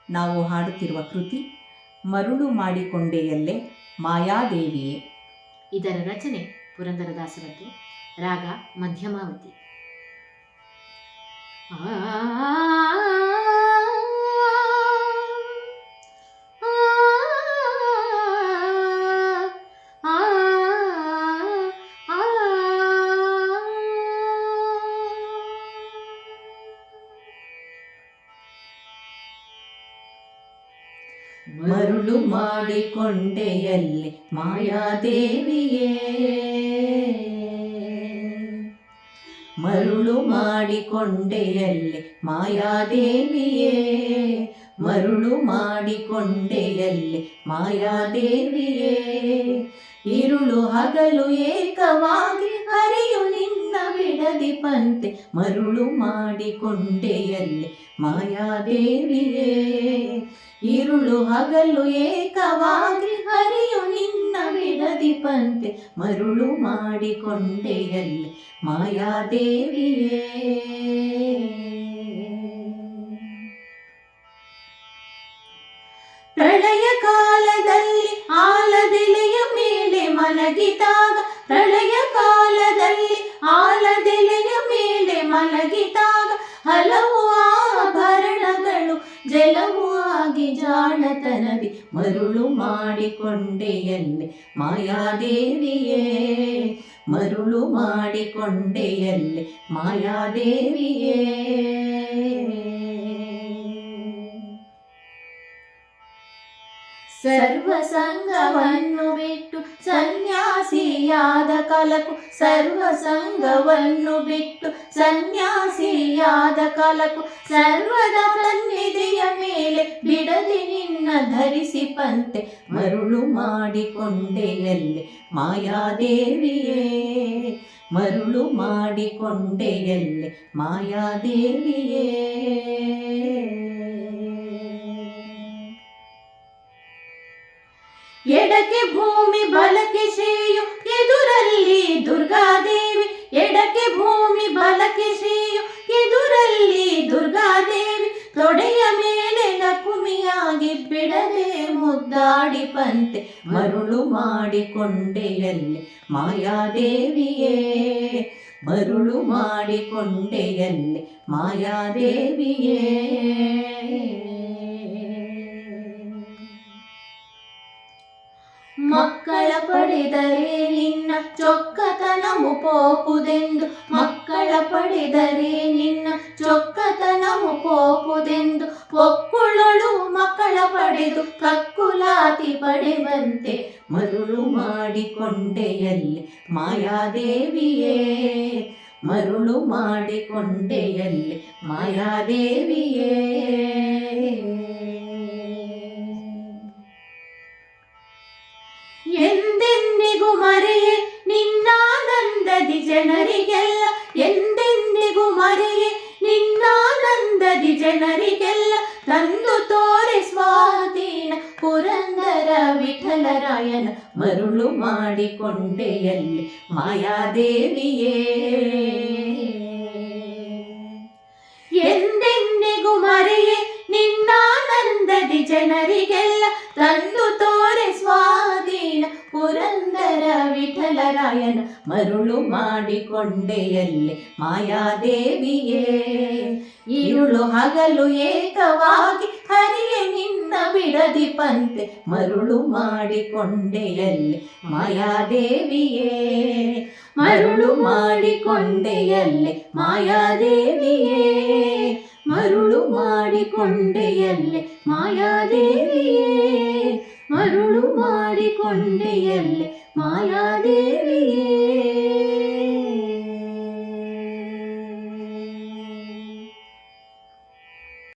ನಾವು ಹಾಡುತ್ತಿರುವ ಕೃತಿ ಮರುಳು ಮಾಡಿಕೊಂಡೆಯಲ್ಲೇ ಮಾಯಾದೇವಿಯೇ. ಇದರ ರಚನೆ ಪುರಂದರದಾಸರದ್ದು. ರಾಗ ಮಧ್ಯಮಾವತಿ. ಮರುಳು ಮಾಡಿಕೊಂಡೆಯಲ್ಲಿ ಮಾಯಾದೇವಿಯೇ, ಮರುಳು ಮಾಡಿಕೊಂಡೆಯಲ್ಲಿ ಮಾಯಾದೇವಿಯೇ, ಮರುಳು ಮಾಡಿಕೊಂಡೆಯಲ್ಲಿ ಮಾಯಾದೇವಿಯೇ. ಇರುಳು ಹಗಲು ಏಕವಾಗಿ ಹರಿಯು ನಿನ್ನ ಬಿಡದಿ ಪಂತೆ, ಮರುಳು ಮಾಡಿಕೊಂಡೆಯಲ್ಲಿ ಮಾಯಾದೇವಿಯೇ. ಇರುಳು ಹಗಲು ಏಕವಾಗಿ ಹರಿಯು ನಿನ್ನ ಬಿಡದಿ ಪಂತೆ, ಮರುಳು ಮಾಡಿಕೊಂಡೆಯಲ್ಲಿ ಮಾಯಾದೇವಿಯೇ. ಪ್ರಳಯ ಕಾಲದಲ್ಲಿ ಆಲದೆಲೆಯ ಮೇಲೆ ಮಲಗಿದಾಗ, ಪ್ರಳಯ ಕಾಲದಲ್ಲಿ ಆಲದೆಲೆಯ ಮೇಲೆ ಮಲಗಿದಾಗ ಹಲವು ಆಭರಣಗಳು ಜಲವು ಆಗಿ ಜಾಣತನದಿ, ಮರುಳು ಮಾಡಿಕೊಂಡೆಯಲ್ಲಿ ಮಾಯಾದೇವಿಯೇ, ಮರುಳು ಮಾಡಿಕೊಂಡೆಯಲ್ಲಿ ಮಾಯಾದೇವಿಯೇ. ಸರ್ವಸಂಗವನ್ನು ಬಿಟ್ಟು ಸನ್ಯಾಸಿಯಾದ ಕಲಕು, ಸರ್ವಸಂಗವನ್ನು ಬಿಟ್ಟು ಸನ್ಯಾಸಿಯಾದ ಕಲಕು, ಸರ್ವದ ಸನ್ನಿಧಿಯ ಮೇಲೆ ಬಿಡದೆ ನಿನ್ನ ಧರಿಸಿ ಪಂತೆ, ಮರುಳು ಮಾಡಿಕೊಂಡೆಯಲ್ಲಿ ಮಾಯಾದೇವಿಯೇ, ಮರುಳು ಮಾಡಿಕೊಂಡೆಯಲ್ಲಿ ಮಾಯಾದೇವಿಯೇ. ಎಡಕ್ಕೆ ಭೂಮಿ ಬಲಕ್ಕೆ ಶ್ರೇಯು ಎದುರಲ್ಲಿ ದುರ್ಗಾದೇವಿ, ಎಡಕ್ಕೆ ಭೂಮಿ ಬಲಕ್ಕೆ ಶ್ರೇಯು ಎದುರಲ್ಲಿ ದುರ್ಗಾದೇವಿ. ತೊಡೆಯ ಮೇಲೆ ಲಕುಮಿಯಾಗಿ ಬಿಡದೆ ಮುದ್ದಾಡಿ ಪಂತೆ, ಮರುಳು ಮಾಡಿಕೊಂಡೆಯಲ್ಲಿ ಮಾಯಾದೇವಿಯೇ, ಮರುಳು ಮಾಡಿಕೊಂಡೆಯಲ್ಲಿ ಮಾಯಾದೇವಿಯೇ. ಮಕ್ಕಳ ಪಡೆದರೆ ನಿನ್ನ ಚೊಕ್ಕತನವು ಪೋಪುದೆಂದು, ಮಕ್ಕಳ ಪಡೆದರೆ ನಿನ್ನ ಚೊಕ್ಕತನವು ಪೋಪುದೆಂದು, ಒಕ್ಕುಳಳು ಮಕ್ಕಳ ಪಡೆದು ಕಕ್ಕುಲಾತಿ ಪಡೆವಂತೆ, ಮರುಳು ಮಾಡಿಕೊಂಡೆಯಲ್ಲಿ ಮಾಯಾದೇವಿಯೇ, ಮರುಳು ಮಾಡಿಕೊಂಡೆಯಲ್ಲಿ ಮಾಯಾದೇವಿಯೇ. ಎಂದೆಂದಿಗೂ ಮರೆಯೇ ನಿನ್ನಾನಂದದಿ ಜನರಿಗೆಲ್ಲ, ಎಂದೆಂದಿಗೂ ಮರೆಯೇ ನಿನ್ನಾನಂದದಿ ಜನರಿಗೆಲ್ಲ, ತಂದು ತೋರೆ ಸ್ವಾಧೀನ ಪುರಂದರ ವಿಠಲರಾಯನ, ಮರುಳು ಮಾಡಿಕೊಂಡೆಯಲ್ಲಿ ಮಾಯಾದೇವಿಯೇ, ಎಂದೆಂದಿಗೂ ಮರೆಯೇ ನಿನ್ನಾನಂದದಿ ಜನರಿಗೆಲ್ಲ, ತಂದು ತೋರೆ ಸ್ವಾಧೀನ ಪುರಂದರ ವಿಠಲರಾಯನ, ಮರುಳು ಮಾಡಿಕೊಂಡೆಯಲ್ಲಿ ಮಾಯಾದೇವಿಯೇ. ಇರುಳು ಹಗಲು ಏಕವಾಗಿ ಹರಿಯೆ ನಿನ್ನ ಬಿಡದಿ ಪಂತೆ, ಮರುಳು ಮಾಡಿಕೊಂಡೆಯಲ್ಲಿ ಮಾಯಾದೇವಿಯೇ, ಮರುಳು ಮಾಡಿಕೊಂಡೆಯಲ್ಲಿ ಮಾಯಾದೇವಿಯೇ, ಮರುಳು ಮಾಡಿಕೊಂಡೆಯಲ್ಲಿ ಮಾಯಾದೇವಿಯೇ, ಮರುಳು ಮಾಡಿಕೊಂಡೆಯಲ್ಲಿ ಮಾಯಾದೇವಿಯೇ.